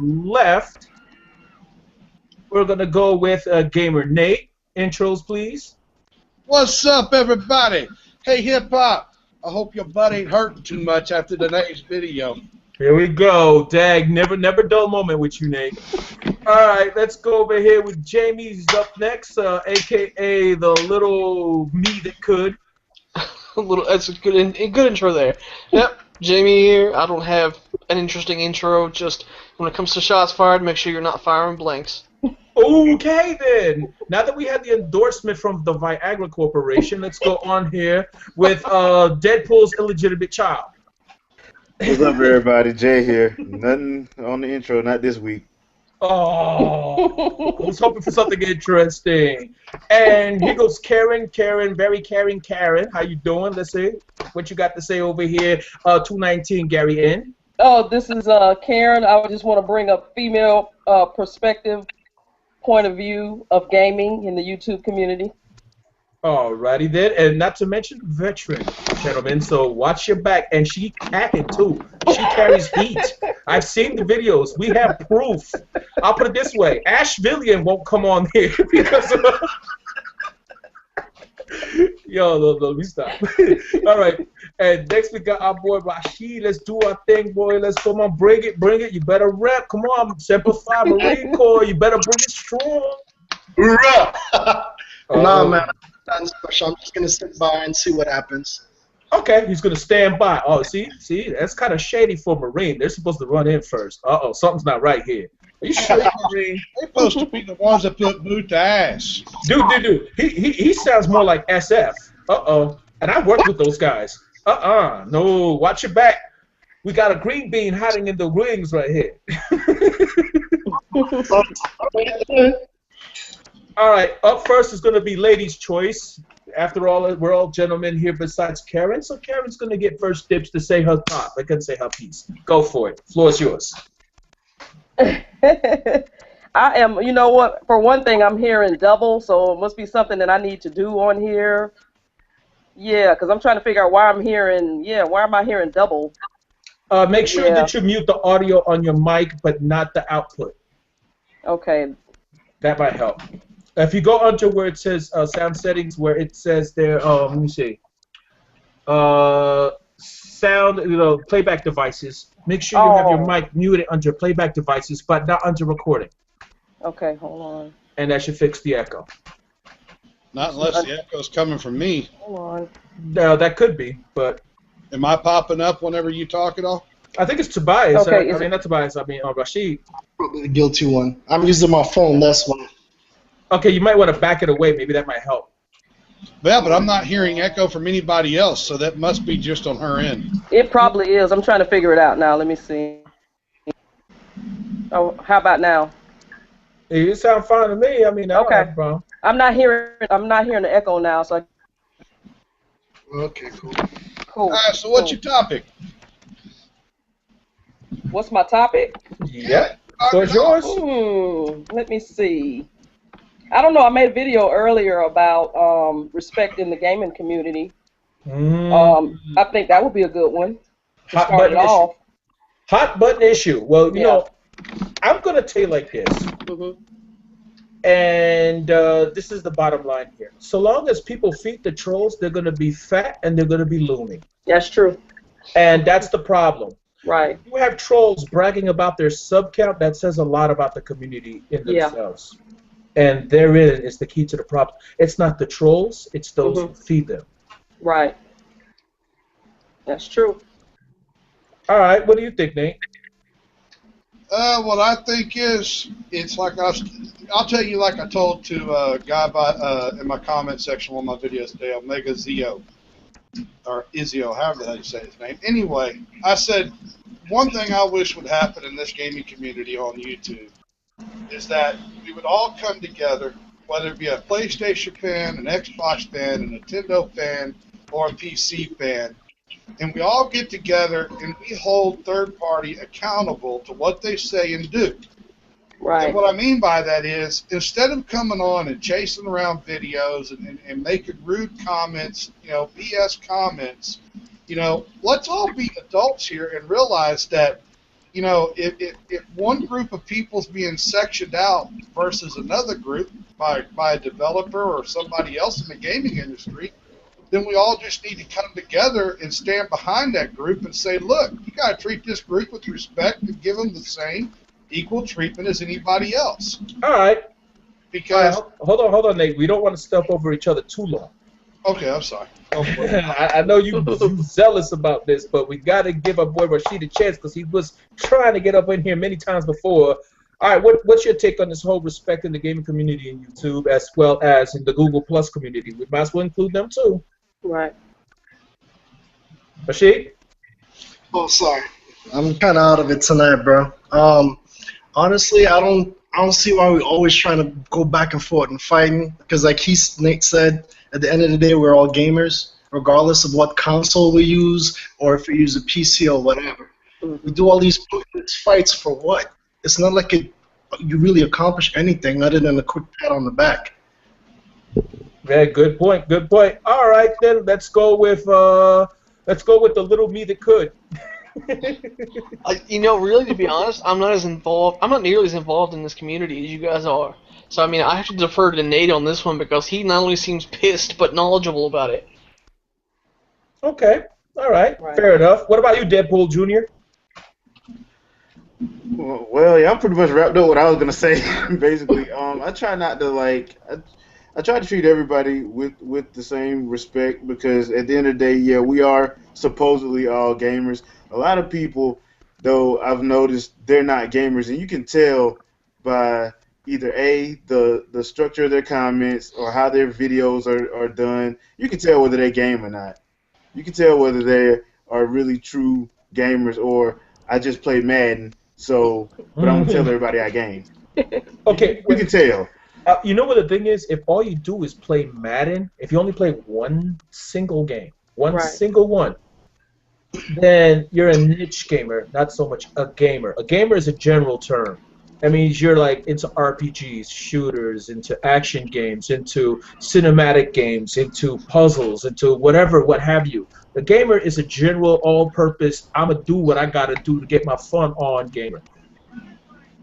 Left, we're gonna go with Gamer Nate. Intros, please. What's up, everybody? Hey, hip hop. I hope your butt ain't hurting too much after today's video. Here we go. Dag, never dull moment with you, Nate. All right, let's go over here with Jamie's up next, aka the little me that could. That's a good intro there. Yep, Jamie here. I don't have an interesting intro. Just when it comes to shots fired, make sure you're not firing blanks. Okay, then. Now that we had the endorsement from the Viagra Corporation, let's go on here with Deadpool's illegitimate child. What's up, everybody? Jay here. Nothing on the intro, not this week. Oh, I was hoping for something interesting. And here goes Karen, very caring Karen. How you doing? Let's see what you got to say over here. 219 Gary N. Oh, this is Karen. I just want to bring up female perspective, point of view of gaming in the YouTube community. Alrighty then, and not to mention veteran, gentlemen, so watch your back, and she packing too. She carries heat. I've seen the videos. We have proof. I'll put it this way, Ashvillian won't come on here because of... Yo, let me stop. Alright, and next we got our boy Rashid. Let's do our thing, boy. Let's come on, bring it. You better rep. Come on, Semper Fi Marine Corps. You better bring it strong. Nah, man. I'm just gonna sit by and see what happens. Okay, he's gonna stand by. Oh, see, that's kind of shady for Marine. They're supposed to run in first. Something's not right here. Are you sure, Marine? They're supposed to be the ones that put boot to ass. Dude. He sounds more like SF. And I work with those guys. No, watch your back. We got a green bean hiding in the wings right here. All right, up first is going to be ladies' choice. After all, we're all gentlemen here besides Karen, so Karen's going to get first dibs to say her thought. I can say her piece. Go for it. Floor is yours. I am, you know what, for one thing, I'm hearing double, so it must be something that I need to do on here. Yeah, because I'm trying to figure out why am I hearing double? Make sure that you mute the audio on your mic, but not the output. Okay. That might help. If you go under where it says sound settings, where it says there, let me see, sound, playback devices. Make sure you have your mic muted under playback devices, but not under recording. Okay, hold on. And that should fix the echo. Not unless the echo's coming from me. Hold on. No, that could be, but. Am I popping up whenever you talk at all? I think it's Tobias. Okay, not Tobias. I mean, Rashid. Probably the guilty one. I'm using my phone less one. Okay, you might want to back it away. Maybe that might help. Yeah, but I'm not hearing echo from anybody else, so that must be just on her end. It probably is. I'm trying to figure it out now. Let me see. Oh, how about now? You sound fine to me. I mean, I don't have a problem. I'm not hearing the echo now. So. Okay, cool. Cool. All right, so what's your topic? What's my topic? Yeah. So it's yours. Let me see. I don't know. I made a video earlier about respecting the gaming community. I think that would be a good one. Hot button issue. Hot button issue. Well, you know, I'm going to tell you like this. And this is the bottom line here. So long as people feed the trolls, they're going to be fat and they're going to be loony. That's true. And that's the problem. Right. You have trolls bragging about their sub count. That says a lot about the community in themselves. And therein is the key to the problem. It's not the trolls. It's those who feed them. Right. That's true. All right. What do you think, Nate? What I think is, it's like I'll tell you like I told to a guy in my comment section on one of my videos today, Omega Zio, or Izio, however the hell you say his name. Anyway, I said, one thing I wish would happen in this gaming community on YouTube is that we would all come together, whether it be a PlayStation fan, an Xbox fan, a Nintendo fan, or a PC fan, and we all get together and we hold third party accountable to what they say and do. Right. And what I mean by that is, instead of coming on and chasing around videos and making rude comments, BS comments, let's all be adults here and realize that, if one group of people's being sectioned out versus another group by a developer or somebody else in the gaming industry, then we all just need to come together and stand behind that group and say, look, you got to treat this group with respect and give them the same equal treatment as anybody else. All right. Because hold on, Nate. We don't want to step over each other too long. Okay, I'm sorry. I know you zealous about this, but we got to give our boy Rashid a chance because he was trying to get up in here many times before. All right, what's your take on this whole respect in the gaming community in YouTube as well as in the Google Plus community? We might as well include them too. Right. Rashid? Oh, sorry. I'm kind of out of it tonight, bro. Honestly, I don't see why we're always trying to go back and forth and fighting. Because like Nate said, at the end of the day, we're all gamers, regardless of what console we use or if we use a PC or whatever. We do all these pointless fights for what? It's not like you really accomplish anything other than a quick pat on the back. Very good point. Good point. All right, then let's go with the little me that could. Really, to be honest, I'm not nearly as involved in this community as you guys are. So, I mean, I have to defer to Nate on this one because he not only seems pissed, but knowledgeable about it. Okay. All right. Fair enough. What about you, Deadpool Jr.? Well, yeah, I'm pretty much wrapped up what I was gonna say. Basically, I try not to I try to treat everybody with the same respect because at the end of the day, yeah, we are supposedly all gamers. A lot of people, though, I've noticed they're not gamers, and you can tell by either the structure of their comments or how their videos are done. You can tell whether they game or not. You can tell whether they are really true gamers or I just play Madden, but I'm gonna tell everybody I game. Okay, you can tell. You know what the thing is? If all you do is play Madden, if you only play one single game, single one, then you're a niche gamer, not so much a gamer. A gamer is a general term. That means you're like into RPGs, shooters, into action games, into cinematic games, into puzzles, into whatever, what have you. The gamer is a general, all-purpose, I'm going to do what I got to do to get my fun on gamer.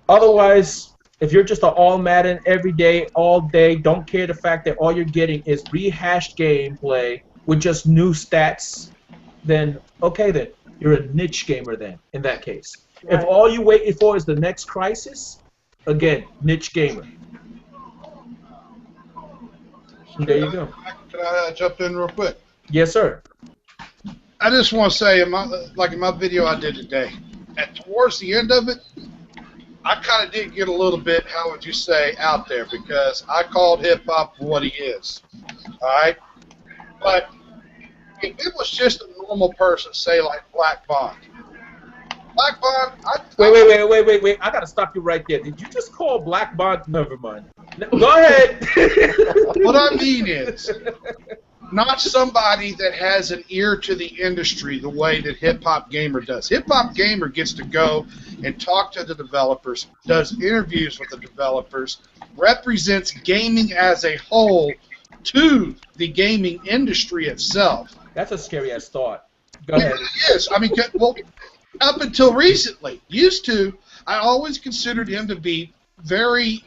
Otherwise, if you're just an all Madden every day, all day, don't care the fact that all you're getting is rehashed gameplay with just new stats, then okay then. You're a niche gamer then, in that case. Right. If all you're waiting for is the next crisis, again, niche gamer. There you go. Can I jump in real quick? Yes, sir. I just want to say, in my video I did today, towards the end of it, I kind of did get a little bit, how would you say, out there because I called hip-hop for what he is, all right? But if it was just a normal person, say like Black Bond. Black Bond, Wait. I got to stop you right there. Did you just call Black Bond? Never mind. Go ahead. What I mean is, not somebody that has an ear to the industry the way that Hip Hop Gamer does. Hip Hop Gamer gets to go and talk to the developers, does interviews with the developers, represents gaming as a whole to the gaming industry itself. That's a scary-ass thought. Go ahead. It is. I mean, well, up until recently, I always considered him to be very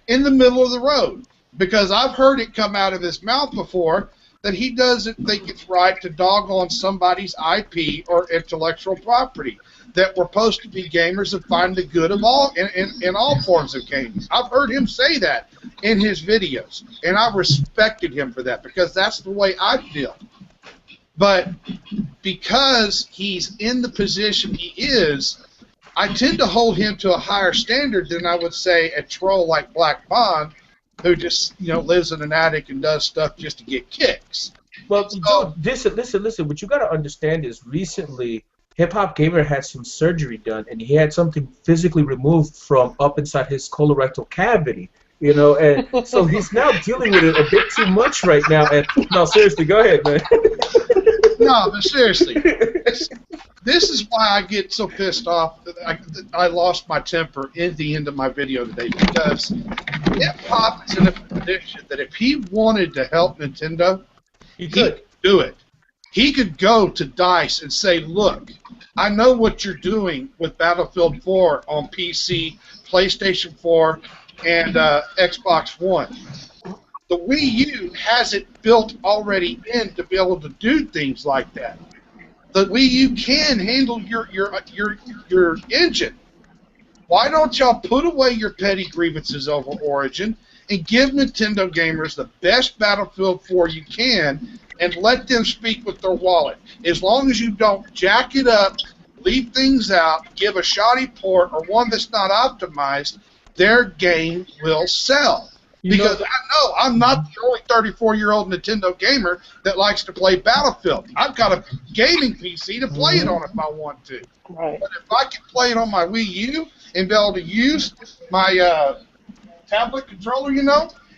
in the middle of the road because I've heard it come out of his mouth before that he doesn't think it's right to dog on somebody's IP or intellectual property, that we're supposed to be gamers and find the good of all in all forms of gaming. I've heard him say that in his videos, and I've respected him for that because that's the way I feel. But because he's in the position he is, I tend to hold him to a higher standard than I would say a troll like Black Bond, who just lives in an attic and does stuff just to get kicks. Well, dude, listen. What you got to understand is recently Hip Hop Gamer had some surgery done, and he had something physically removed from up inside his colorectal cavity. And so he's now dealing with it a bit too much right now. And no, seriously, go ahead, man. No, but seriously, this is why I get so pissed off that I lost my temper at the end of my video today, because Hip Hop is in a position that if he wanted to help Nintendo, he could do it. He could go to DICE and say, look, I know what you're doing with Battlefield 4 on PC, PlayStation 4, and Xbox One. The Wii U has it built already in to be able to do things like that. The Wii U can handle your engine. Why don't y'all put away your petty grievances over Origin and give Nintendo gamers the best Battlefield 4 you can and let them speak with their wallet? As long as you don't jack it up, leave things out, give a shoddy port or one that's not optimized, their game will sell. Because I know I'm not the only 34-year-old Nintendo gamer that likes to play Battlefield. I've got a gaming PC to play it on if I want to. Right. But if I can play it on my Wii U and be able to use my tablet controller,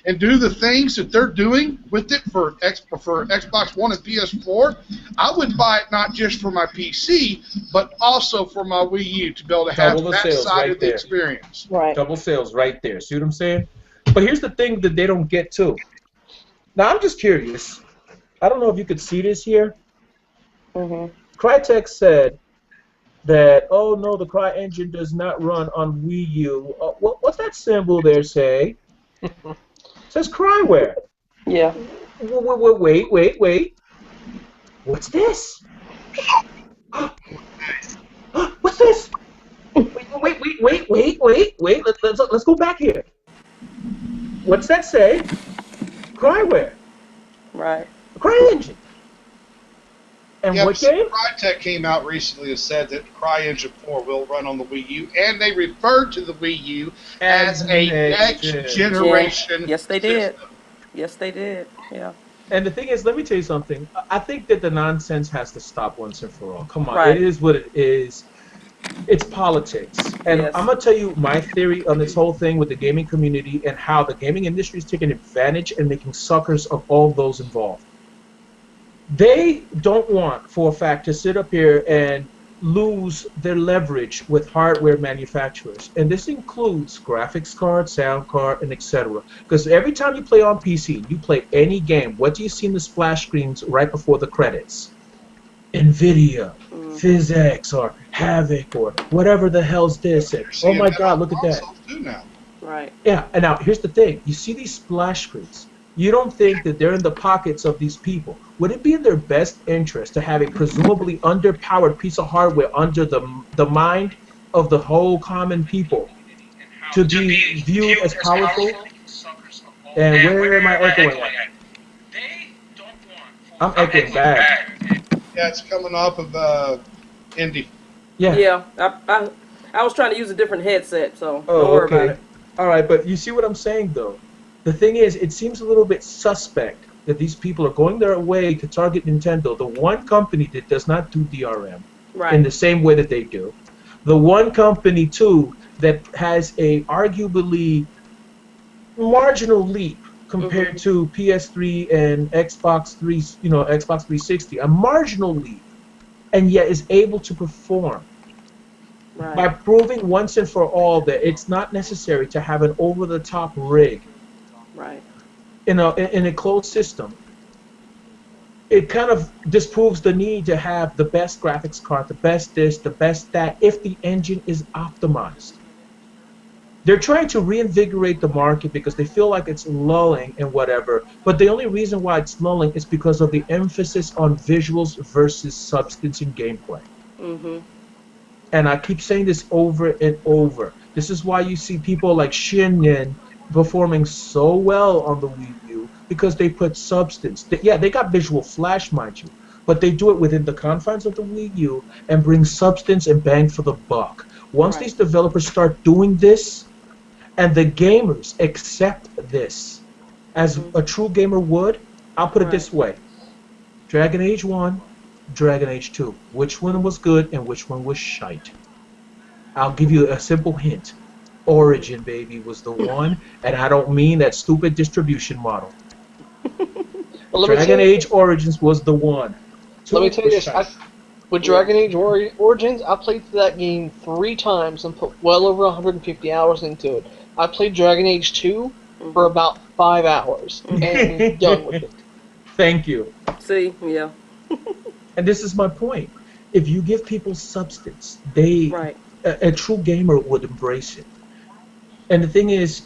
and do the things that they're doing with it for Xbox One and PS4, I would buy it not just for my PC, but also for my Wii U to be able to have that side of the experience. Right. Double sales right there. See what I'm saying? But here's the thing that they don't get too. Now I'm just curious. I don't know if you could see this here. Crytek said that, oh no, the CryEngine does not run on Wii U. What's that symbol there say? It says Cryware. Yeah. Wait. What's this? What's this? Wait. Let's go back here. What's that say? Cryware. Right. CryEngine. And Yeah, what game? Crytek came out recently and said that CryEngine 4 will run on the Wii U, and they referred to the Wii U as a next generation. Yes, they did. system. Yes, they did. Yeah. And the thing is, let me tell you something. I think that the nonsense has to stop once and for all. Come on, Right. It is what it is. It's politics. And Yes. I'm going to tell you my theory on this whole thing with the gaming community and how the gaming industry is taking advantage and making suckers of all those involved. They don't want, for a fact, to sit up here and lose their leverage with hardware manufacturers. And this includes graphics cards, sound card, and etc. Because every time you play on PC, you play any game, what do you see in the splash screens right before the credits? NVIDIA, PhysX, or Havoc, or whatever the hell's this. And, oh my God, look at that. Right. Yeah, and now here's the thing. You see these splash screens. You don't think that they're in the pockets of these people. Would it be in their best interest to have a presumably underpowered piece of hardware under the mind of the whole common people to be viewed as powerful? And where am I echoing at? I'm echoing bad. Yeah, it's coming off of Indy. Yeah. Yeah. I was trying to use a different headset, so don't Oh, worry about okay. it. All right, but you see what I'm saying, though? The thing is, it seems a little bit suspect that these people are going their way to target Nintendo, the one company that does not do DRM Right. in the same way that they do. The one company, too, that has a arguably marginal leap compared to PS3 and Xbox 360, a marginal leap, and yet is able to perform Right. by proving once and for all that it's not necessary to have an over-the-top rig Right. in a closed system. It kind of disproves the need to have the best graphics card, the best this, the best that, if the engine is optimized. They're trying to reinvigorate the market because they feel like it's lulling and whatever, but the only reason why it's lulling is because of the emphasis on visuals versus substance in gameplay. And I keep saying this over and over. This is why you see people like Shinyan performing so well on the Wii U, because they put substance. They got visual flash, mind you, but they do it within the confines of the Wii U and bring substance and bang for the buck. Once Right. these developers start doing this, and the gamers accept this as Mhm. a true gamer would, I'll put it Right. this way. Dragon Age 1, Dragon Age 2. Which one was good and which one was shite? I'll give you a simple hint. Origin, baby, was the one, and I don't mean that stupid distribution model. Well, let me tell Dragon you, Age Origins was the one. let me 2 tell you was this. shite. With Dragon Age Origins, I played through that game 3 times and put well over 150 hours into it. I played Dragon Age 2 for about 5 hours and was done with it. Thank you. See, yeah, And this is my point. If you give people substance, they right. a true gamer would embrace it. And the thing is,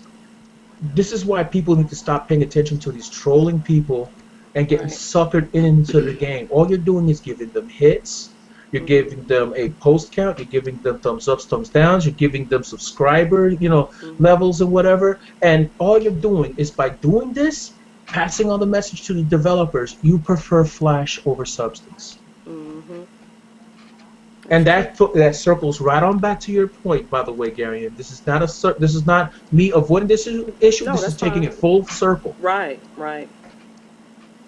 this is why people need to stop paying attention to these trolling people and getting Right. suckered into the game. All you're doing is giving them hits. You're giving them a post count. You're giving them thumbs ups, thumbs downs. You're giving them subscriber, levels and whatever. And all you're doing is by doing this, passing on the message to the developers. You prefer flash over substance. Mm-hmm. And that circles right on back to your point, by the way, Gary. And this is not me avoiding this issue. No, This is that's taking fine. it full circle. Right, right.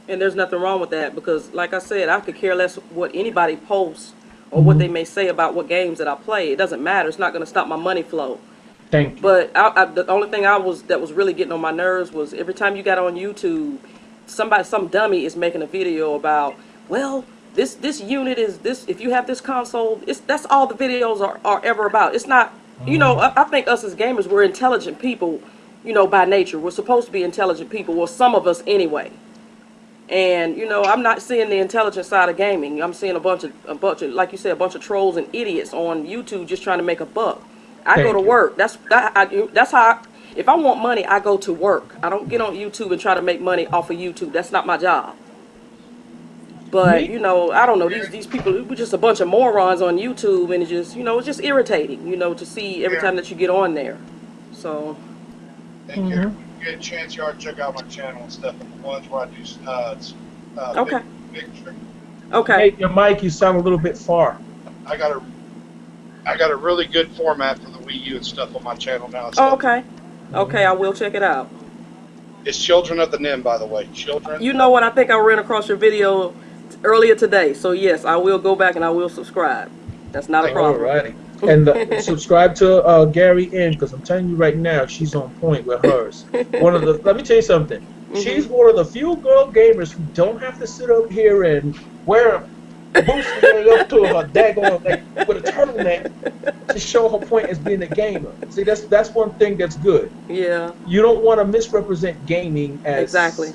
And there's nothing wrong with that because, like I said, I could care less what anybody posts or what they may say about what games that I play. It doesn't matter. It's not going to stop my money flow. Thank you. But the only thing that was really getting on my nerves was every time you got on YouTube, some dummy is making a video about, well, this unit is this. If you have this console, that's all the videos are ever about. It's not, I think us as gamers, we're intelligent people, by nature. We're supposed to be intelligent people. Well, some of us anyway. And I'm not seeing the intelligent side of gaming. I'm seeing a bunch of, like you said, a bunch of trolls and idiots on YouTube just trying to make a buck. I go to Thank you. work. That's how. If I want money, I go to work. I don't get on YouTube and try to make money off of YouTube. That's not my job. But Me? I don't know, these people, we're just a bunch of morons on YouTube, and it's just irritating, to see every time that you get on there. So Thank you. When you get a chance, you ought to check out my channel and stuff. And the ones where I do Okay. big trick. okay, Hey, your mic, you sound a little bit far. I got a really good format for the Wii U and stuff on my channel now. It's, okay, I will check it out. it's Children of the NIM, by the way. Children. You know what? I think I ran across your video earlier today. So yes, I will go back and I will subscribe. That's not a problem. Alrighty. And subscribe to Gary N, because I'm telling you right now, she's on point with hers. Let me tell you something. She's one of the few girl gamers who don't have to sit up here and wear a bustier up to her daggone with a turtleneck to show her point as being a gamer. See, that's one thing that's good. Yeah, You don't want to misrepresent gaming as exactly.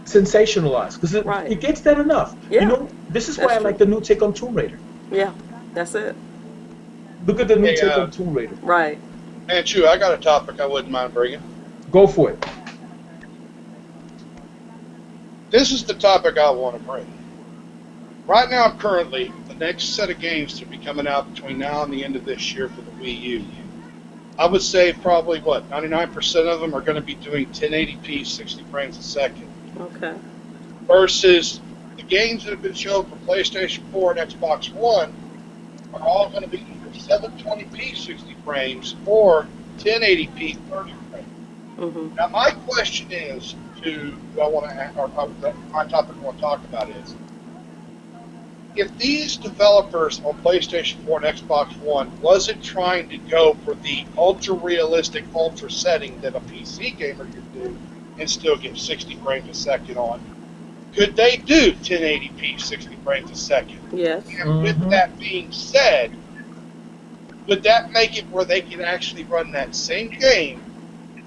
sensationalized, because Right. it gets that enough. Yeah, This is that's why I true. like the new take on Tomb Raider. Yeah, that's it. Look at the new Hey, take on Tomb Raider. Right. Man, Chew, I got a topic I wouldn't mind bringing. Go for it. This is the topic I want to bring. Right now, currently, the next set of games to be coming out between now and the end of this year for the Wii U, I would say probably, 99% of them are going to be doing 1080p, 60 frames a second, Okay. versus the games that have been shown for PlayStation 4 and Xbox One are all going to be either 720p, 60 frames, or 1080p, 30 frames. Mhm. Now, my question is my topic I want to talk about is, if these developers on PlayStation 4 and Xbox One wasn't trying to go for the ultra-realistic, ultra setting that a PC gamer could do and still get 60 frames a second on, could they do 1080p, 60 frames a second? Yes. And with that being said, would that make it where they can actually run that same game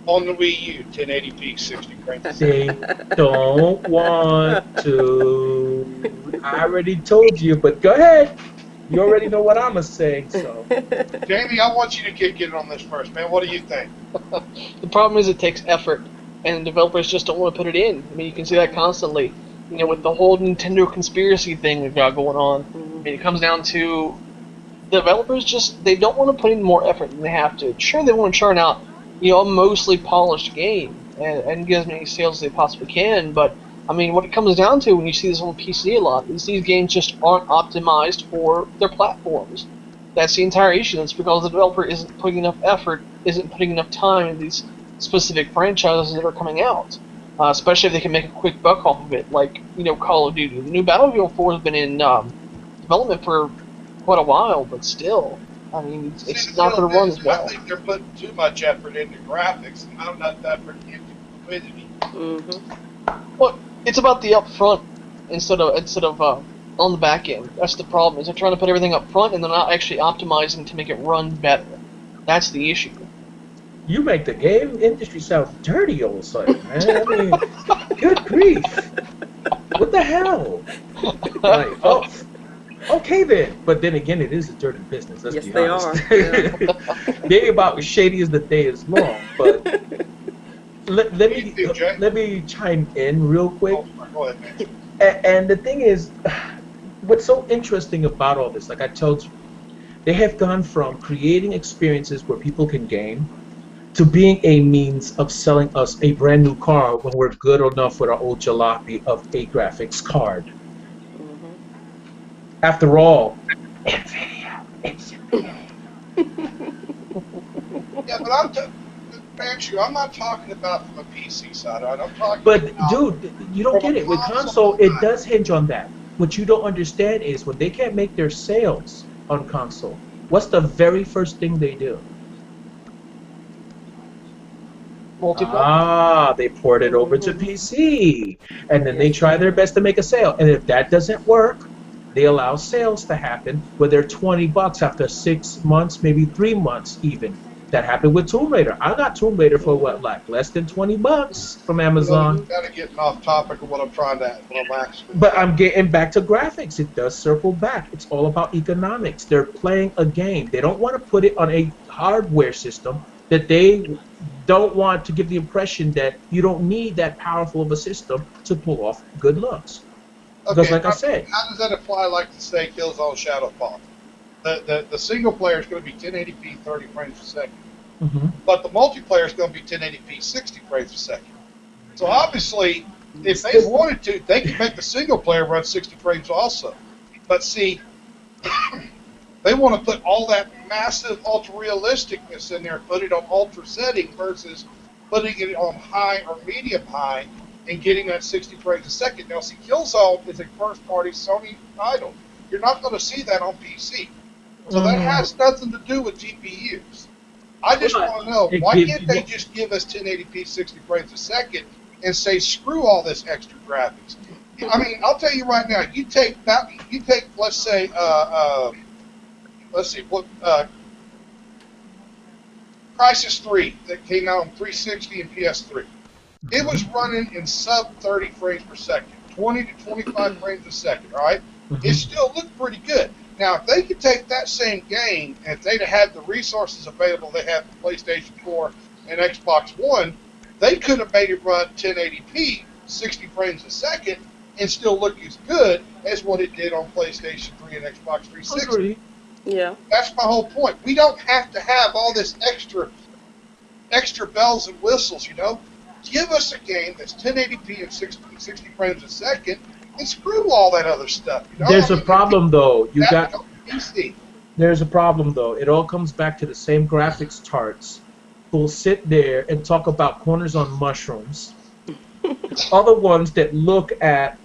on the Wii U, 1080p, 60 frames a second? They don't want to. I already told you, but go ahead. You already know what I'm going to say. So Jamie, I want you to get in on this first, man. What do you think? The problem is it takes effort, and developers just don't want to put it in. I mean, you can see that constantly. With the whole Nintendo conspiracy thing we've got going on. I mean, it comes down to developers they don't want to put in more effort than they have to. Sure, they want to churn out, a mostly polished game and get as many sales as they possibly can, but I mean, what it comes down to when you see this on PC a lot is these games just aren't optimized for their platforms. That's the entire issue. It's because the developer isn't putting enough effort, isn't putting enough time in these specific franchises that are coming out. Especially if they can make a quick buck off of it, like, Call of Duty. The new Battlefield 4 has been in development for quite a while, but still, I mean, it's not going to run as well. I think they're putting too much effort into graphics and not enough effort into fluidity. Mm-hmm. Well, it's about the upfront instead of on the back end. That's the problem. Is they're trying to put everything up front and they're not actually optimizing to make it run better. That's the issue. You make the game industry sound dirty all of a sudden, man. I mean, good grief. What the hell? Like, oh, okay then. But then again, it is a dirty business. Let's be honest. Are. They about as shady as the day is long. But let me chime in real quick. Oh, go ahead, man. And the thing is, what's so interesting about all this, like I told you, they have gone from creating experiences where people can game to being a means of selling us a brand new car when we're good enough with our old jalopy of a graphics card. Mm-hmm. After all, NVIDIA, it's Yeah, but I'm not talking about from a PC side. I'm talking But about dude, you don't get it. With console, it does hinge on that. What you don't understand is when they can't make their sales on console, what's the very first thing they do? Multiplayer. They port it over to PC, and then they try their best to make a sale. And if that doesn't work, they allow sales to happen where they're $20 after 6 months, maybe 3 months even. That happened with Tomb Raider. I got Tomb Raider for what, like less than $20 from Amazon. You're kind of getting off topic of what I'm asking. But I'm getting back to graphics. It does circle back. It's all about economics. They're playing a game. They don't want to put it on a hardware system that they don't want to give the impression that you don't need that powerful of a system to pull off good looks. Because Okay, like I said, how does that apply, like to say, Killzone Shadowfall? The single player is going to be 1080p 30 frames a second, but the multiplayer is going to be 1080p 60 frames a second. So obviously, if they wanted to, they could make the single player run 60 frames also. But see, they want to put all that massive ultra realisticness in there, put it on ultra setting versus putting it on high or medium high and getting that 60 frames a second. Now, see, Killzone is a first-party Sony title. You're not going to see that on PC. So that has nothing to do with GPUs. I just want to know, why can't they just give us 1080p 60 frames a second and say, screw all this extra graphics? I mean, I'll tell you right now, you take, let's say, Crysis 3 that came out on 360 and PS3. It was running in sub 30 frames per second, 20 to 25 frames a second, all right? It still looked pretty good. Now, if they could take that same game, and if they'd had the resources available they have for PlayStation 4 and Xbox One, they could have made it run 1080p, 60 frames a second, and still look as good as what it did on PlayStation 3 and Xbox 360. Yeah. That's my whole point. We don't have to have all this extra bells and whistles, you know? Give us a game that's 1080p and 60 frames a second, and screw all that other stuff. You know? There's a problem though. PC. There's a problem though. It all comes back to the same graphics charts. Who'll sit there and talk about corners on mushrooms. Other ones that look at,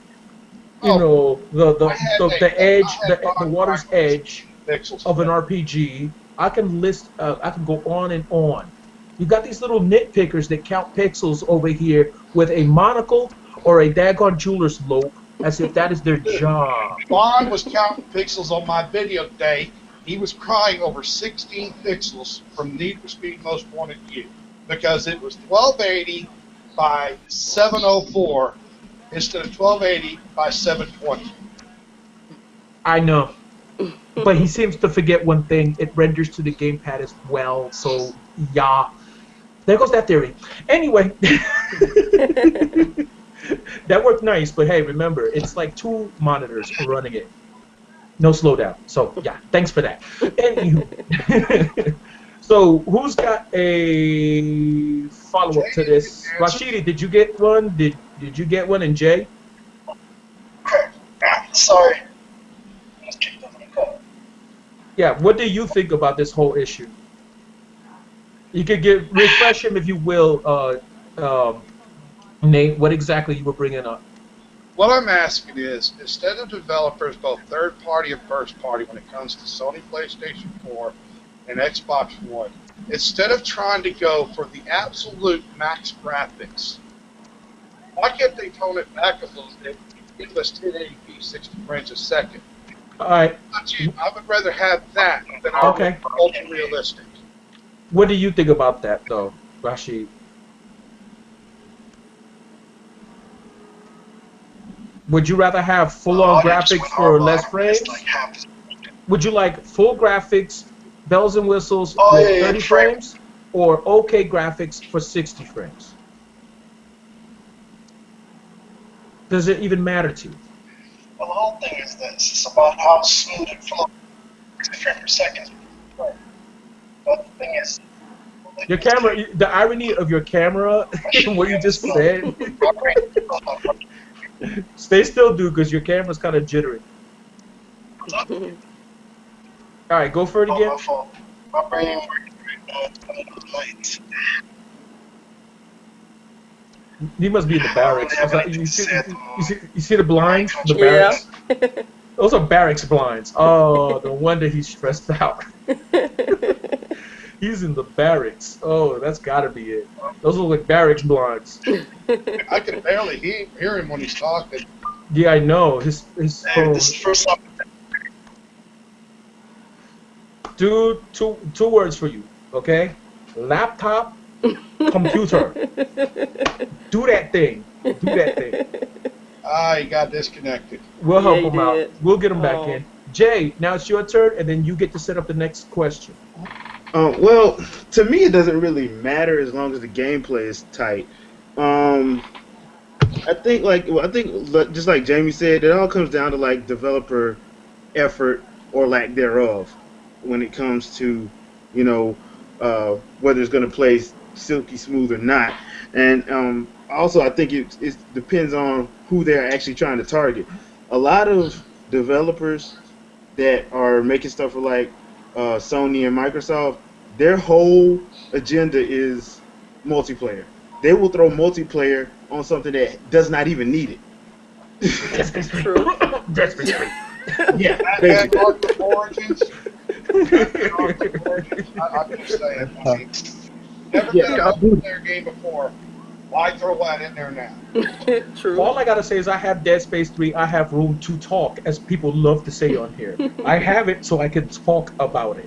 you know, the edge, the water's edge of an RPG. I can go on and on. You got these little nitpickers that count pixels over here with a monocle or a daggone jeweler's lope as if that is their job. Bond was counting pixels on my video today. He was crying over 16 pixels from Need for Speed Most Wanted U because it was 1280 by 704 instead of 1280 by 720. I know. But he seems to forget one thing. It renders to the gamepad as well. So, yeah. There goes that theory. Anyway. That worked nice, but hey, remember, it's like 2 monitors running it. No slowdown. So, yeah, thanks for that. Anywho. So, who's got a follow-up to this? Rashidi, did you get one? Did you get one? And Jay? Sorry. Yeah, what do you think about this whole issue? You could refresh him if you will, Nate. What exactly you were bringing up? What I'm asking is, instead of developers, both third party and first party, when it comes to Sony PlayStation 4 and Xbox One, instead of trying to go for the absolute max graphics, why can't they tone it back a little bit? Give us 1080p, 60 frames a second. All right. I would rather have that than Okay. ultra realistic. What do you think about that, though, Rashid? Would you rather have full-on graphics for less frames? Would you like full graphics, bells and whistles with 30 frames, or okay graphics for 60 frames? Does it even matter to you? Well, the whole thing is this. It's about how smooth it flows. 60 frames per second. But the thing is... Your camera, the irony of your camera, what you just said. Stay still, dude, because your camera's kind of jittery. All right, go for it again. My fault. My brain works. He must be in the barracks. You see the blinds? The Yeah. barracks? Those are barracks blinds. Oh, no wonder he's stressed out. He's in the barracks. Oh, that's gotta be it. Those look like barracks blinds. I can barely hear him when he's talking. Yeah, I know. His phone. This is the first time. Dude, two words for you, okay? Laptop, computer. Do that thing. Do that thing. Ah, he got disconnected. We'll help Yeah, him he out. did. We'll get him back Oh. in. Jay, now it's your turn, and then you get to set up the next question. Well, to me, it doesn't really matter as long as the gameplay is tight. I think just like Jamie said, it all comes down to like developer effort or lack thereof when it comes to, whether it's going to play silky smooth or not. And also, I think it depends on who they're actually trying to target. A lot of developers that are making stuff for like Sony and Microsoft, their whole agenda is multiplayer. They will throw multiplayer on something that does not even need it. True. Yeah, And basically. Arkham Origins. Arkham Origins. I'm just saying. I mean, never been a multiplayer game before. Why throw that in there now? True. All I gotta say is I have Dead Space 3. I have room to talk, as people love to say on here. I have it so I can talk about it.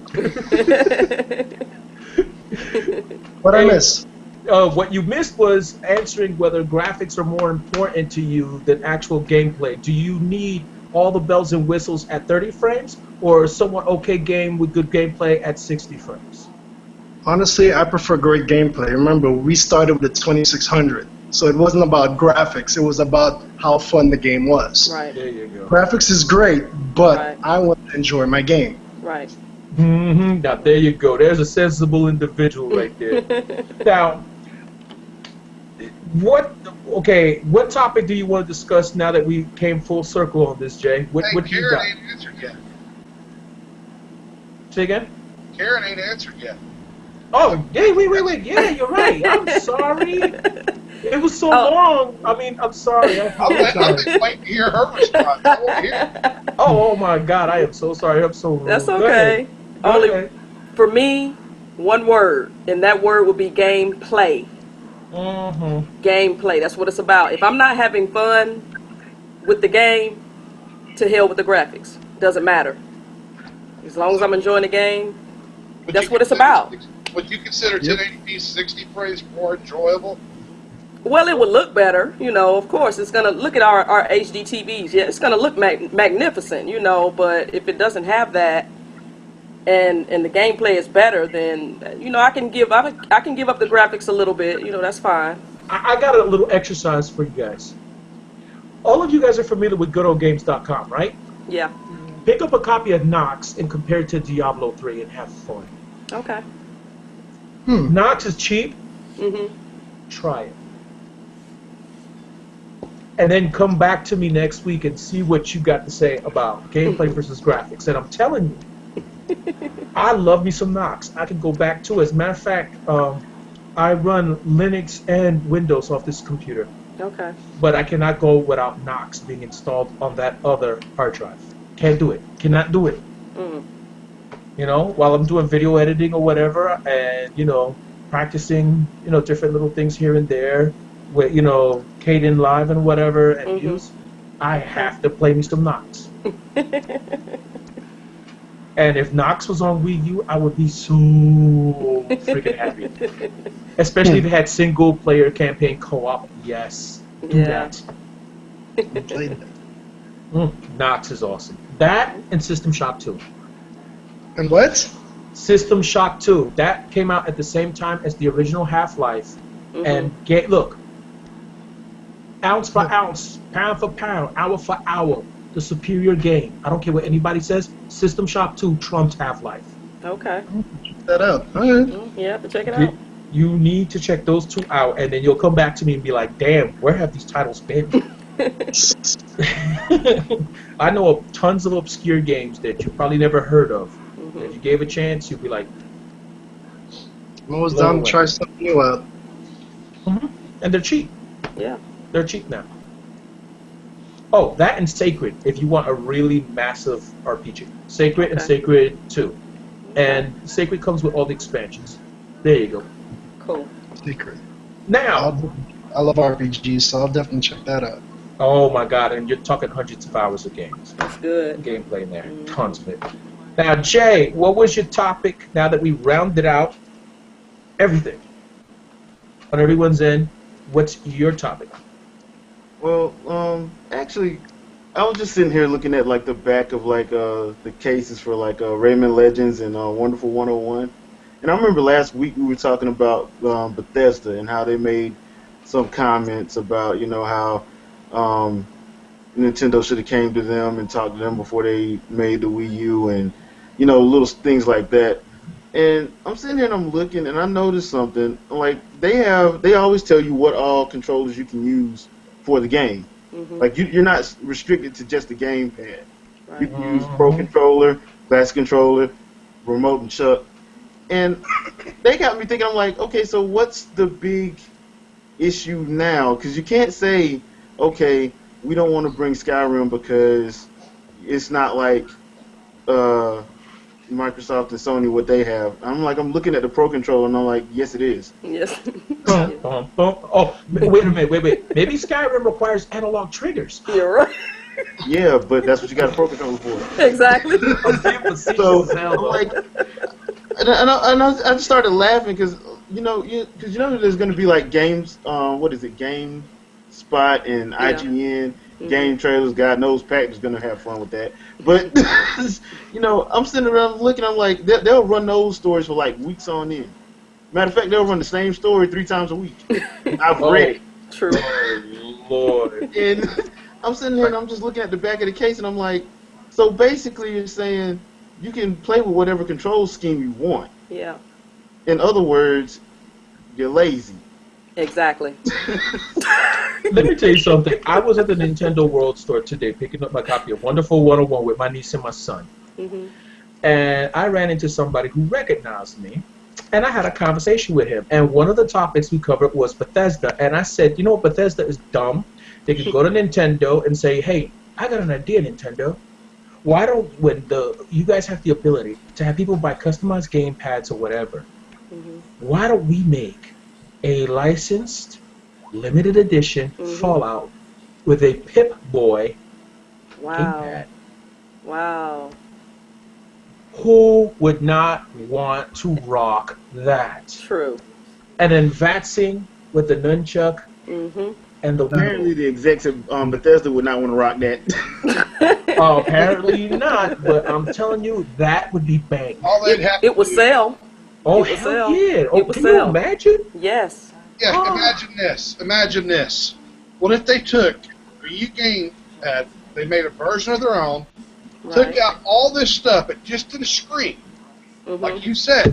What I miss? What you missed was answering whether graphics are more important to you than actual gameplay. Do you need all the bells and whistles at 30 frames, or a somewhat okay game with good gameplay at 60 frames? Honestly, I prefer great gameplay. Remember, we started with the 2600, so it wasn't about graphics. It was about how fun the game was. Right. There you go. Graphics is great, but Right. I want to enjoy my game. Right. Now there you go. There's a sensible individual right there. Now, what topic do you want to discuss now that we came full circle on this, Jay? What Hey, do you Karen got? ain't answered yet. Say again? Karen ain't answered yet. Oh, hey, wait. Yeah, you're right. I'm sorry. It was so Oh. long. I mean, I'm sorry. I I've apologize. been waiting to hear her response. I want to hear. Oh my God, I am so sorry. I'm so rude. That's Go okay. ahead. Go Only ahead. for me, one word, and that word would be gameplay. Gameplay. That's what it's about. If I'm not having fun with the game, to hell with the graphics. Doesn't matter. As long as I'm enjoying the game, Would that's you what it's consider- about. Would you consider 1080p 60 frames more enjoyable? Well, it would look better, of course. It's going to look at our HD TVs. Yeah, it's going to look magnificent, but if it doesn't have that and the gameplay is better, then, I can give up the graphics a little bit. That's fine. I got a little exercise for you guys. All of you guys are familiar with goodoldgames.com, right? Yeah. Pick up a copy of Nox and compare it to Diablo 3 and have fun. Okay. Nox is cheap. Mhm. Try it. And then come back to me next week and see what you got to say about gameplay versus graphics. And I'm telling you, I love me some Knox. I can go back to it. As a matter of fact, I run Linux and Windows off this computer, Okay. but I cannot go without Knox being installed on that other hard drive. Can't do it. Cannot do it. Mm. You know, while I'm doing video editing or whatever, and practicing, different little things here and there, with Kden Live and whatever, and use, I have to play me some Knox. And if Knox was on Wii U, I would be so freaking happy. Especially if it had single player campaign co-op. Yes, do that. Played that. Knox is awesome. That and System Shock 2. And what? System Shock 2. That came out at the same time as the original Half-Life. And look, ounce for ounce, pound for pound, hour for hour, the superior game. I don't care what anybody says. System Shock 2 trumped Half-Life. Okay. Check that out. All right. Yeah, have to check it out. You need to check those two out, and then you'll come back to me and be like, damn, where have these titles been? I know of tons of obscure games that you probably never heard of. If you gave a chance, you'd be like, I'm always down to try something new out. And they're cheap. Yeah. They're cheap now. Oh, that and Sacred, if you want a really massive RPG. Sacred and Sacred 2. And Sacred comes with all the expansions. There you go. Cool. Secret. Now, I love RPGs, so I'll definitely check that out. oh my god, and you're talking hundreds of hours of games. That's good. Gameplay in there. Tons of it. Now, Jay, what was your topic now that we rounded out everything? When everyone's in, what's your topic? Well, actually, I was just sitting here looking at like the back of like the cases for like Rayman Legends and Wonderful 101, and I remember last week we were talking about Bethesda and how they made some comments about how Nintendo should have came to them and talked to them before they made the Wii U and little things like that. And I'm sitting here and I'm looking and I noticed something. Like they always tell you what all controllers you can use for the game. Like you're not restricted to just the gamepad. Right. You can use Pro Controller, Bass Controller, Remote and Chuck. And they got me thinking, I'm like, okay, so what's the big issue now? Because you can't say, okay, we don't want to bring Skyrim because it's not like Microsoft and Sony what they have. I'm looking at the Pro Controller and I'm like, yes, it is. Yes. Oh, wait a minute, wait. Maybe Skyrim requires analog triggers. You're right. Yeah, but that's what you got a Pro Controller for. Exactly. So I'm like, and I just started laughing because there's going to be like games. What is it? GameSpot and IGN. Game trailers, God knows Pac is gonna have fun with that. But I'm sitting around looking. I'm like, they'll run those stories for like weeks on end. Matter of fact, they'll run the same story 3 times a week. I've read it. True. Oh Lord. And I'm sitting here and I'm just looking at the back of the case and I'm like, so basically you're saying you can play with whatever control scheme you want. Yeah. In other words, you're lazy. Exactly. Let me tell you something. I was at the Nintendo World Store today picking up my copy of Wonderful 101 with my niece and my son. And I ran into somebody who recognized me, and I had a conversation with him. And one of the topics we covered was Bethesda. And I said, Bethesda is dumb. They could go to Nintendo and say, hey, I got an idea, Nintendo. Why don't, you guys have the ability to have people buy customized game pads or whatever, why don't we make a licensed, limited edition Fallout with a Pip-Boy gamepad? Wow. Who would not want to rock that? True. And then VATSing with the nunchuck and the Apparently the execs at Bethesda would not want to rock that. apparently not, but I'm telling you, that would be bang. All they'd have It would sell. Oh, It would hell sell. yeah. Oh, It would can sell. you imagine? Yes. Yeah, imagine this. What if they took a U-Game, they made a version of their own, took out all this stuff, but just to the screen, like you said,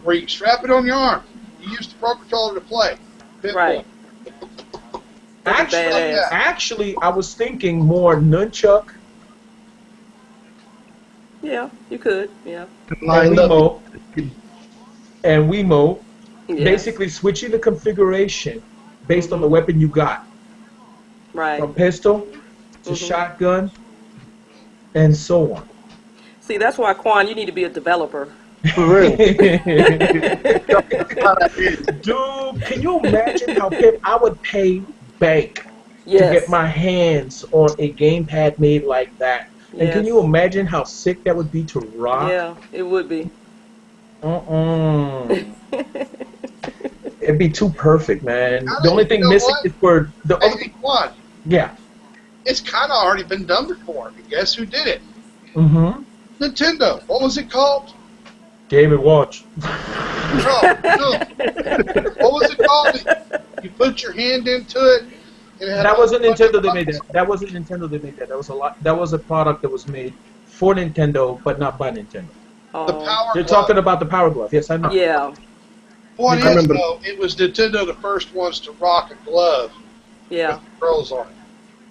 where you strap it on your arm, you use the Pro Controller to play. Right. Actually, I was thinking more nunchuck Yeah, you could. Yeah. Lined up. Wiimote, Yes. basically switching the configuration based on the weapon you got, Right. from pistol to shotgun, and so on. See, that's why, Quan, you need to be a developer. For real. Dude, can you imagine how I would pay bank to Yes. get my hands on a gamepad made like that? And Yes. can you imagine how sick that would be to rock? Yeah, it would be. It'd be too perfect, man. I The mean, only thing you know missing what? is for the other. Hey, what? Yeah. It's kind of already been done before. And guess who did it? Mm-hmm. Nintendo. What was it called? Game and Watch. No. What was it called? You put your hand into it. And it had That a wasn't bunch of Nintendo that made buttons. that. That wasn't Nintendo that made that. That was a lot. That was a product that was made for Nintendo, but not by Nintendo. The Power You're Glove. talking about the Power Glove. Yes, I know. Yeah. Point I is, remember- though, it was Nintendo the first ones to rock a glove Yeah. with controls on it.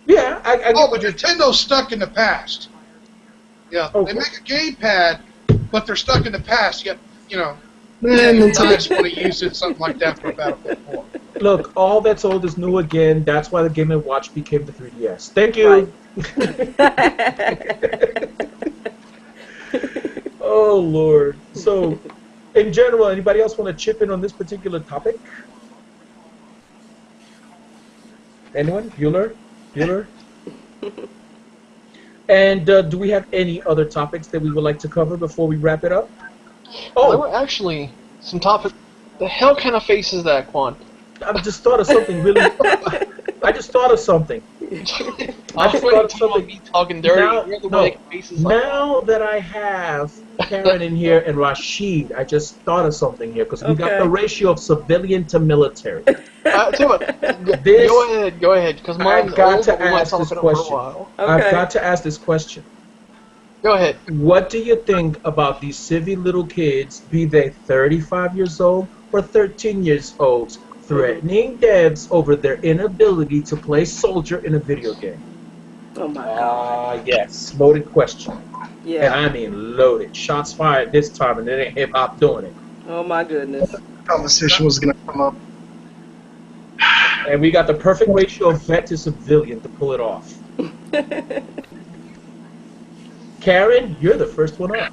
Yeah, I Oh, but Nintendo's stuck in the past. Yeah, Okay. they make a gamepad, but they're stuck in the past. Yet, you know, Man, I Nintendo. just want to use it something like that for Battlefield 4. Look, all that's old is new again. That's why the Game & Watch became the 3DS. Thank you. Oh, Lord. So, in general, anybody else want to chip in on this particular topic? Anyone? Bueller? And do we have any other topics that we would like to cover before we wrap it up? There Oh, were actually some topics. The hell kind of face is that, Quan? I just thought of something really... I just thought of something. I just thought of something. Me talking dirty. Now, You're the no. one making faces like Now that I have Karen in here and Rashid, I just thought of something here because we got Okay. the ratio of civilian to military. that. Tell you what, This- go ahead, because mine's I've got old, to but we might ask talk this about it for a question. while. I've Okay. got to ask this question. Go ahead. What do you think about these civvy little kids, be they 35 years old or 13 years old, threatening devs over their inability to play soldier in a video game? Oh my God. Yes, loaded question. And Yeah. I mean loaded. Shots fired this time, and it ain't hip hop doing it. Oh my goodness. Conversation was gonna come up. And we got the perfect ratio of vet to civilian to pull it off. Karen, you're the first one up.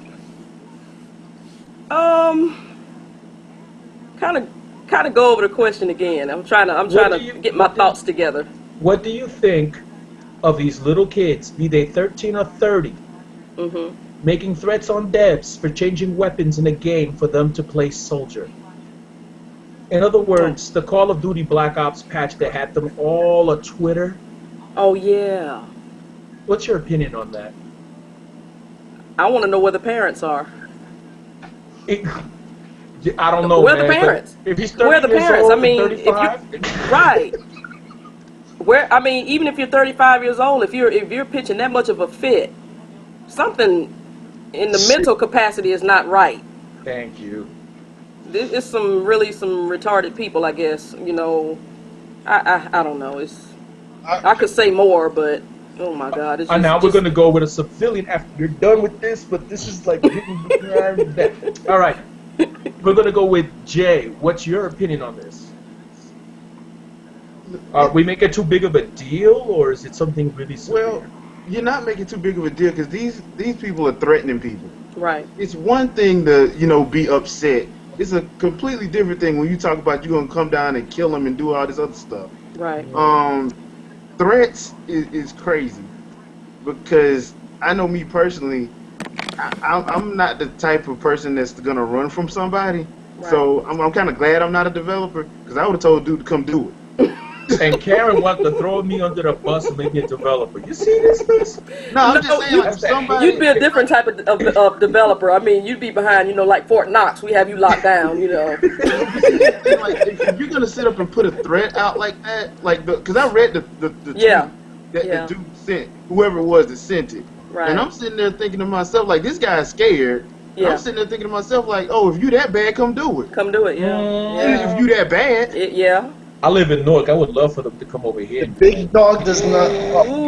Kind of go over the question again. I'm trying What to do you- get my what do- thoughts together. What do you think of these little kids, be they 13 or 30, Mhm. making threats on devs for changing weapons in a game for them to play soldier? In other words, the Call of Duty Black Ops patch that had them all on Twitter. Oh yeah. What's your opinion on that? I want to know where the parents are. I don't know. Where are the man, but parents? If he's 30 Where are the years parents? old I and mean, 35, Right. Where I mean, even if you're 35 years old, if you're pitching that much of a fit, something in the mental capacity is not right. Thank you. This is some retarded people, I guess. You know, I don't know. I could say more, but oh my God, it's just, And now we're gonna go with a civilian after you're done with this, but this is like all right. We're gonna go with Jay. What's your opinion on this? Are we making too big of a deal, or is it something really severe? Well, you're not making too big of a deal because these people are threatening people. right. It's one thing to be upset. It's a completely different thing when you talk about you're gonna come down and kill them and do all this other stuff. Right. Threats is crazy because I know me personally. I'm not the type of person that's gonna run from somebody. Right. So I'm kind of glad I'm not a developer because I would have told dude to come do it. And Karen wanted to throw me under the bus and make me a developer. You see this? No, I'm No, just saying like if somebody. You'd be a different type of developer. I mean, you'd be behind, like Fort Knox. We have you locked down, Like, if you're gonna sit up and put a threat out like that, because I read the Yeah. tweet that Yeah. the dude sent, whoever it was that sent it, Right. and I'm sitting there thinking to myself like, this guy's scared. And Yeah. I'm sitting there thinking to myself like, oh, if you that bad, come do it. Come do it, yeah. And if you that bad, Yeah. I live in Newark. I would love for them to come over here. and- Big dog does not. Ooh.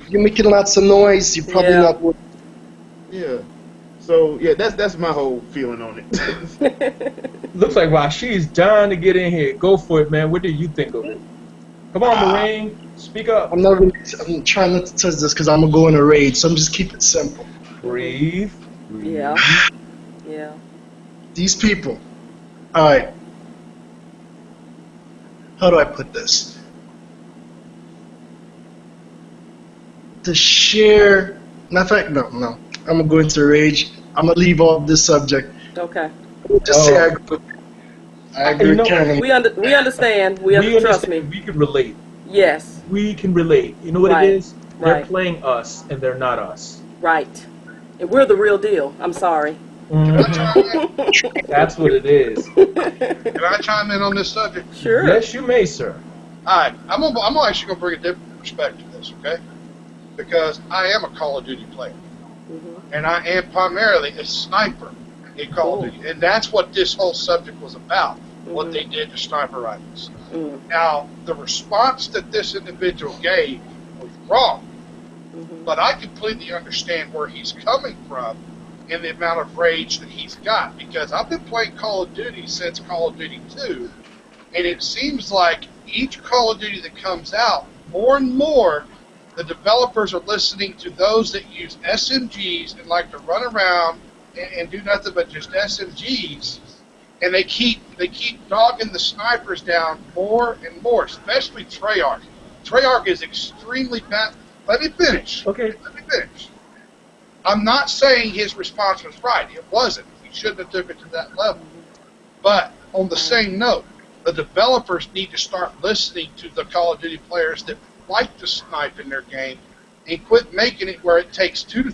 If you're making lots of noise, you're probably Yeah. not. Yeah. So yeah, that's my whole feeling on it. Looks like Rasheed's dying to get in here. Go for it, man. What do you think of it? Come on, Marine. Speak up. I'm trying not to touch this because I'm gonna go in a rage. So I'm just keep it simple. Breathe. Yeah. Yeah. These people. All right. How do I put this? The sheer. Matter of fact, no. I'm gonna go into a rage. I'm gonna leave off this subject. Okay. Just say I agree. I agree, You know, Karen. We understand. Trust me. We can relate. Yes. We can relate. You know what Right. it is? They're Right. playing us, and they're not us. Right. And we're the real deal. I'm sorry. Mhm. That's what it is. Can I chime in on this subject? Sure. Yes, you may, sir. All right, I'm actually going to bring a different perspective to this, okay? Because I am a Call of Duty player, and I am primarily a sniper in Call of Duty, and that's what this whole subject was about, what they did to sniper rifles. Now, the response that this individual gave was wrong, but I completely understand where he's coming from and the amount of rage that he's got, because I've been playing Call of Duty since Call of Duty 2, and it seems like each Call of Duty that comes out, more and more, the developers are listening to those that use SMGs and like to run around and do nothing but just SMGs, and they keep dogging the snipers down more and more, especially Treyarch. Treyarch is extremely bad. Let me finish. Okay. Let me finish. I'm not saying his response was right. It wasn't. He shouldn't have took it to that level. But on the same note, the developers need to start listening to the Call of Duty players that like to snipe in their game and quit making it where it takes 2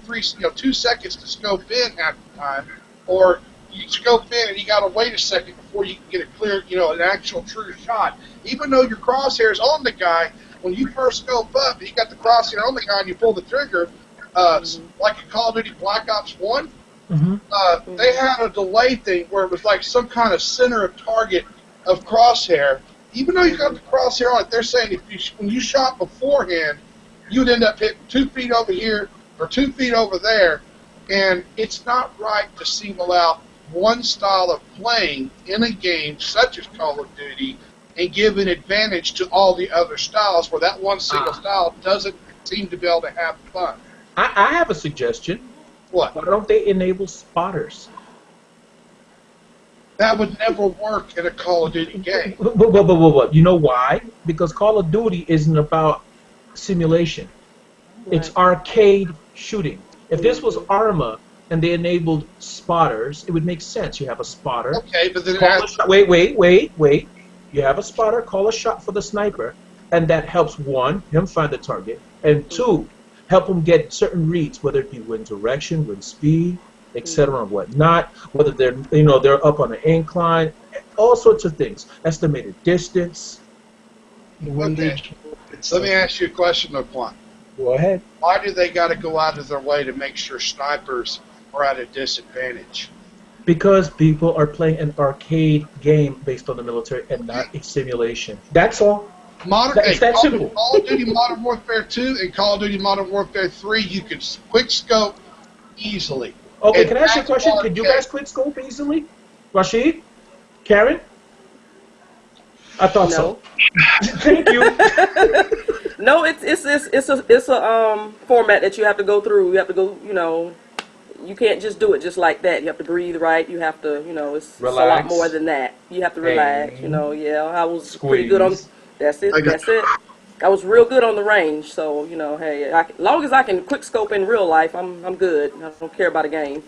seconds to scope in half the time, or you scope in and you got to wait a second before you can get a clear, an actual true shot. Even though your crosshair's on the guy, when you first scope up, you got the crosshair on the guy and you pull the trigger, like in Call of Duty Black Ops 1, they had a delay thing where it was like some kind of center of target of crosshair. Even though you got the crosshair on it, they're saying when you shot beforehand, you'd end up hitting 2 feet over here or 2 feet over there, and it's not right to single out one style of playing in a game such as Call of Duty and give an advantage to all the other styles where that one single style doesn't seem to be able to have fun. I have a suggestion. What? Why don't they enable spotters? That would never work in a Call of Duty game. But you know why? Because Call of Duty isn't about simulation. It's arcade shooting. If this was Arma and they enabled spotters, it would make sense. You have a spotter. Okay, but then Wait. You have a spotter, call a shot for the sniper, and that helps, one, him find the target, and two, help him get certain reads, whether it be wind direction, wind speed, etc. and whatnot, whether they're up on an incline, all sorts of things. Estimated distance. Let me ask you a question, though, Quan. Go ahead. Why do they got to go out of their way to make sure snipers are at a disadvantage? Because people are playing an arcade game based on the military and not a simulation. That's all. It's that simple. Call of Duty Modern Warfare 2 and Call of Duty Modern Warfare 3, you can quick scope easily. Okay, And can I ask you a that's question? all Could you it guys takes. quick scope easily? Rashid? Karen? I thought so. Thank you. No, it's a format that you have to go through. You have to go, you can't just do it just like that. You have to breathe right. You have to, it's a lot Relax. more than that. You have to relax. Aim. I was pretty good on. Squeeze. That's it. I was real good on the range. So hey, as long as I can quick scope in real life, I'm good. I don't care about a game.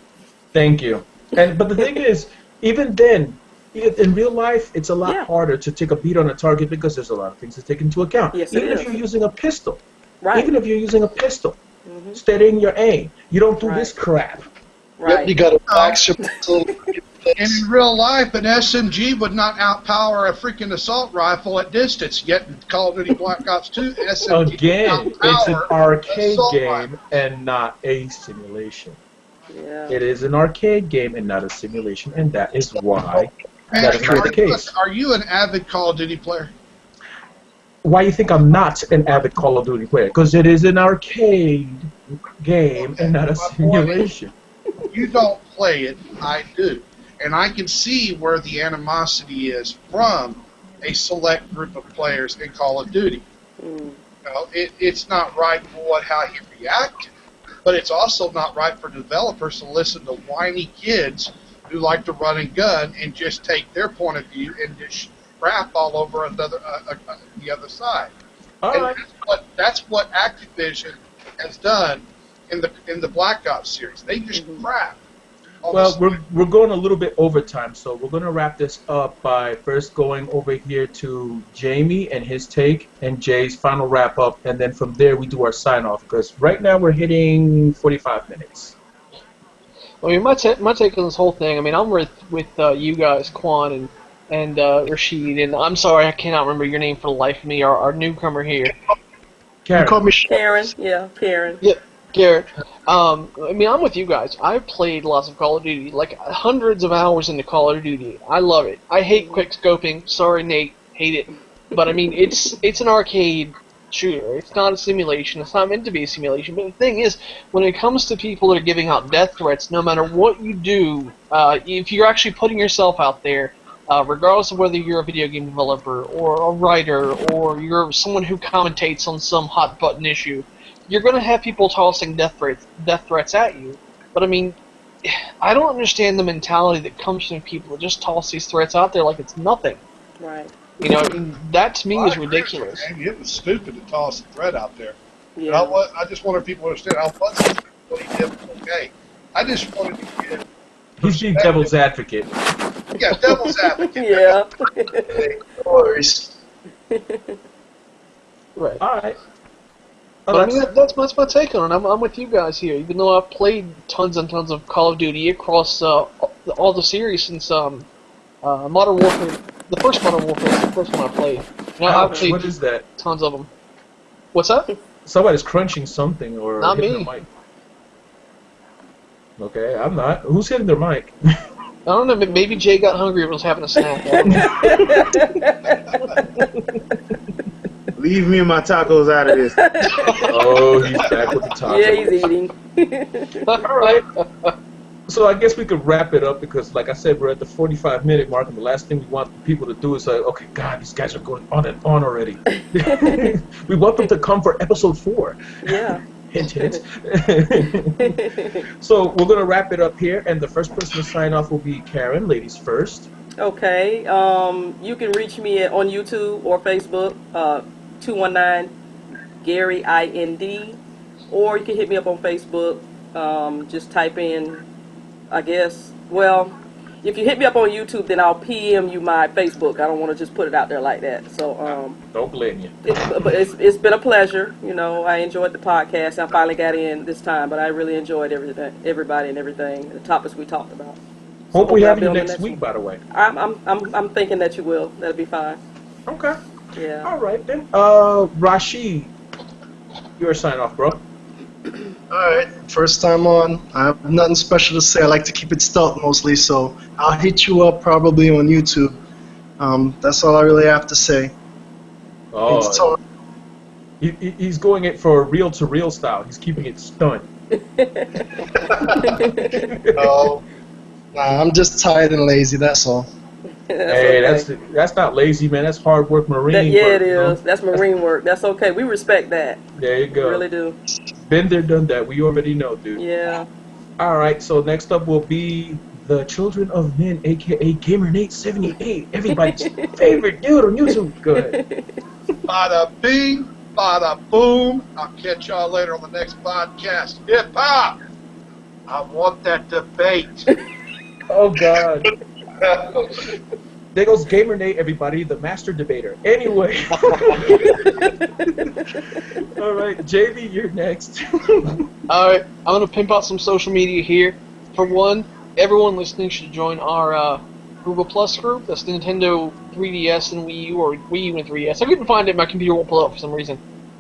Thank you. But the thing is, even then, in real life, it's a lot harder to take a beat on a target because there's a lot of things to take into account. Yes, even it if is. you're using a pistol. Right. Even if you're using a pistol, steadying your aim. You don't do this crap. Right. You got to relax your muscle. And in real life, an SMG would not outpower a freaking assault rifle at distance. Yet in Call of Duty Black Ops 2, SMG Again, it's an outpower arcade assault game rifle. and not a simulation. Yeah. It is an arcade game and not a simulation, and that is why Man, that is not the case. Are you an avid Call of Duty player? Why you think I'm not an avid Call of Duty player? Because it is an arcade game and not a simulation. You don't play it, I do. And I can see where the animosity is from a select group of players in Call of Duty. Mm. You know, it's not right for how he reacted, but it's also not right for developers to listen to whiny kids who like to run and gun and just take their point of view and just crap all over the other side. All And right. that's what Activision has done in the Black Ops series. They just crap. Well, we're going a little bit over time, so we're going to wrap this up by first going over here to Jamie and his take and Jay's final wrap up, and then from there we do our sign off because right now we're hitting 45 minutes. I mean, my take on this whole thing. I mean, I'm with you guys, Quan and Rashid, and I'm sorry I cannot remember your name for the life of me. Our newcomer here. You call Karen, me Karen, yeah, Karen. Yeah, Garrett. I mean, I'm with you guys. I've played lots of Call of Duty, like hundreds of hours into Call of Duty. I love it. I hate quick scoping. Sorry, Nate, hate it. But I mean, it's an arcade shooter. It's not a simulation. It's not meant to be a simulation. But the thing is, when it comes to people that are giving out death threats, no matter what you do, if you're actually putting yourself out there, regardless of whether you're a video game developer or a writer or you're someone who commentates on some hot button issue, you're going to have people tossing death threats at you. But I mean, I don't understand the mentality that comes from people that just toss these threats out there like it's nothing. Right. You know, and that to me Well, I is agree with ridiculous. you, Andy. It was stupid to toss a threat out there. Yeah. I just wanted people to understand how much what he did was okay. I just wanted to get he's being devil's advocate. devil's advocate. Yeah. no worries. Right. All right. Oh, But I mean, that's- that's my take on it. I'm with you guys here. Even though I've played tons and tons of Call of Duty across all the series since Modern Warfare, the first Modern Warfare is the first one I played. And I've ouch, played what is that? tons of them. What's that? Somebody's crunching something or Not hitting me. their mic. Okay, I'm not. Who's hitting their mic? I don't know. Maybe Jay got hungry and was having a snack. I don't know. Leave me and my tacos out of this. Oh, he's back with the taco. Yeah, he's eating. All right. So I guess we could wrap it up because, like I said, we're at the 45-minute mark, and the last thing we want people to do is say, okay, God, these guys are going on and on already. We want them to come for episode 4. Yeah. Hint, hint. So we're going to wrap it up here, and the first person to sign off will be Karen, ladies first. Okay. You can reach me on YouTube or Facebook, 219 Gary IND, or you can hit me up on Facebook. Just type in, I guess. Well, if you hit me up on YouTube, then I'll PM you my Facebook. I don't want to just put it out there like that. So, Don't blame you. but it's been a pleasure. You know, I enjoyed the podcast. I finally got in this time, but I really enjoyed everybody and everything, the topics we talked about. So Hope we hopefully I'll have be you on the next week, one. by the way. I'm thinking that you will. That'll be fine. Okay. Yeah. All right, then. Rashid, your sign off, bro. Alright, first time on. I have nothing special to say. I like to keep it stealth mostly, so I'll hit you up probably on YouTube. That's all I really have to say. It's Oh, all- he's going it for reel-to-reel style. He's keeping it stunned. No, I'm just tired and lazy, that's all. Hey, okay. that's not lazy, man. That's hard work, Marine Yeah, work. it you know? is. That's Marine work. That's okay. We respect that. There you We go. really do. Been there, done that. We already know, dude. Yeah. All right, so next up will be the Children of Men, a.k.a. GamerNate78, everybody's favorite dude on YouTube. Go ahead. Bada bing, bada boom. I'll catch y'all later on the next podcast. Hip hop. I want that debate. Oh, God. There goes GamerNate, everybody, the master debater. Anyway. All right, JV, you're next. Alright, I'm going to pimp out some social media here. For one, everyone listening should join our Google Plus group. That's the Nintendo 3DS and Wii U, or Wii U and 3DS. I couldn't find it, my computer won't pull it up for some reason.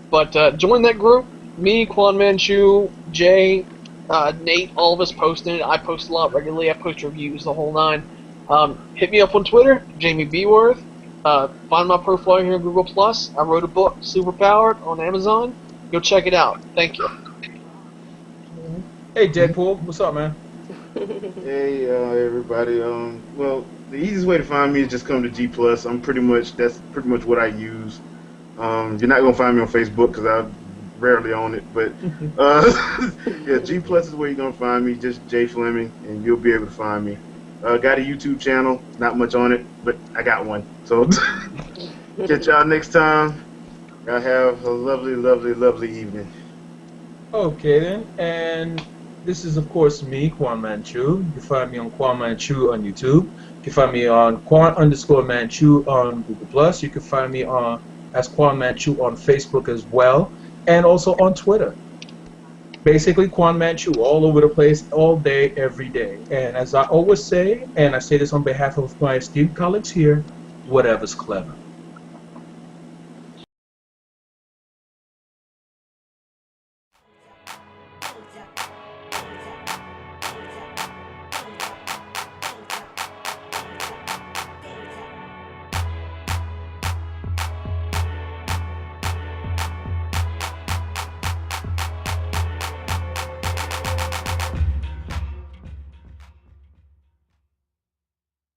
But join that group. Me, Quan Manchu, Jay, Nate, all of us posting it. I post a lot regularly. I post reviews, the whole nine. Hit me up on Twitter, Jamie Beworth. Find my profile here on Google Plus. I wrote a book, Superpowered, on Amazon. Go check it out. Thank you. Hey, Deadpool, what's up, man? Hey, everybody. Well, the easiest way to find me is just come to G Plus. That's pretty much what I use. You're not gonna find me on Facebook because I rarely own it, but yeah, G Plus is where you're gonna find me. Just Jay Fleming, and you'll be able to find me. Got a YouTube channel. Not much on it, but I got one. So catch y'all next time. Y'all have a lovely, lovely, lovely evening. Okay then, and this is of course me, Quan Manchu. You can find me on Quan Manchu on YouTube. You can find me on Quan_Manchu on Google Plus. You can find me on as Quan Manchu on Facebook as well, and also on Twitter. Basically, Quan Manchu all over the place, all day, every day. And as I always say, and I say this on behalf of my esteemed colleagues here, whatever's clever.